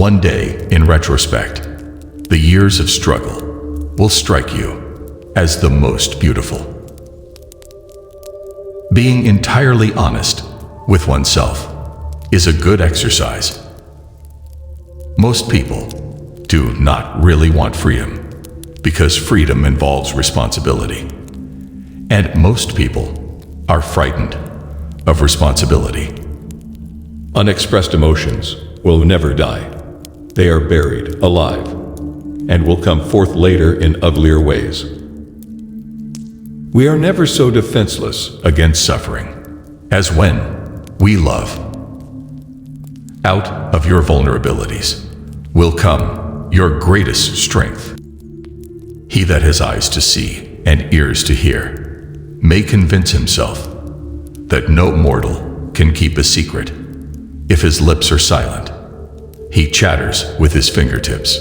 One day, in retrospect, the years of struggle will strike you as the most beautiful. Being entirely honest with oneself is a good exercise. Most people do not really want freedom because freedom involves responsibility. And most people are frightened of responsibility. Unexpressed emotions will never die. They are buried alive and will come forth later in uglier ways. We are never so defenseless against suffering as when we love. Out of your vulnerabilities will come your greatest strength. He that has eyes to see and ears to hear may convince himself that no mortal can keep a secret. If his lips are silent, he chatters with his fingertips.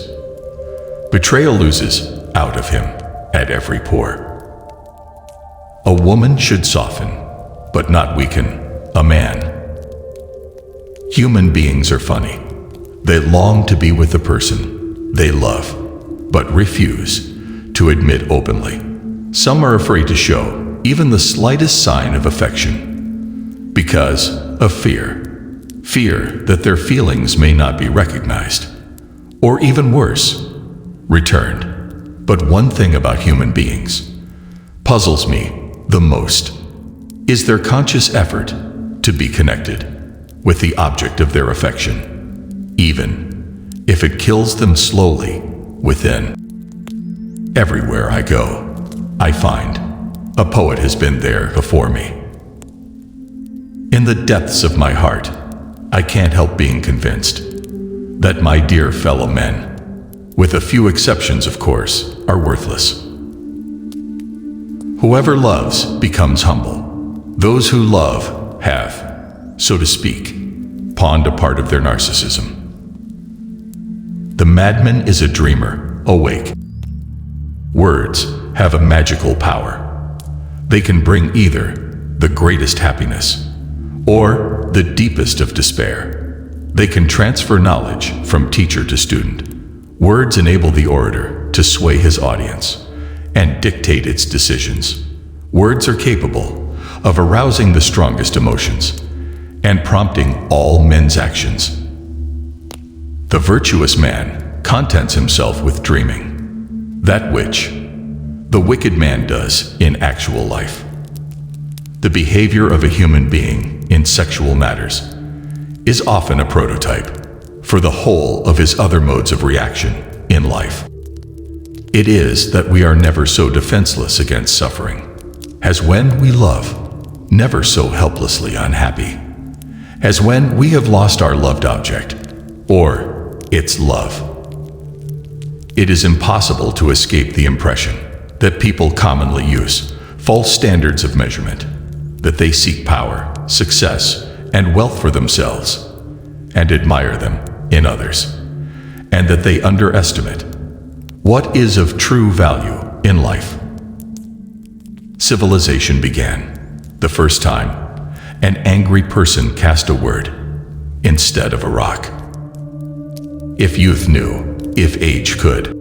Betrayal oozes out of him at every pore. A woman should soften, but not weaken, a man. Human beings are funny. They long to be with the person they love, but refuse to admit openly. Some are afraid to show even the slightest sign of affection because of fear that their feelings may not be recognized, or even worse, returned. But one thing about human beings puzzles me the most is their conscious effort to be connected with the object of their affection, even if it kills them slowly within. Everywhere I go, I find a poet has been there before me. In the depths of my heart, I can't help being convinced that my dear fellow men, with a few exceptions of course, are worthless. Whoever loves becomes humble. Those who love have, so to speak, pawned a part of their narcissism. The madman is a dreamer, awake. Words have a magical power. They can bring either the greatest happiness or the deepest of despair. They can transfer knowledge from teacher to student. Words enable the orator to sway his audience and dictate its decisions. Words are capable of arousing the strongest emotions and prompting all men's actions. The virtuous man contents himself with dreaming, that which the wicked man does in actual life. The behavior of a human being in sexual matters is often a prototype for the whole of his other modes of reaction in life. It is that we are never so defenseless against suffering as when we love, never so helplessly unhappy as when we have lost our loved object or its love. It is impossible to escape the impression that people commonly use false standards of measurement, that they seek power, success, and wealth for themselves and admire them in others, and that they underestimate what is of true value in life. Civilization began the first time an angry person cast a word instead of a rock. If youth knew, if age could,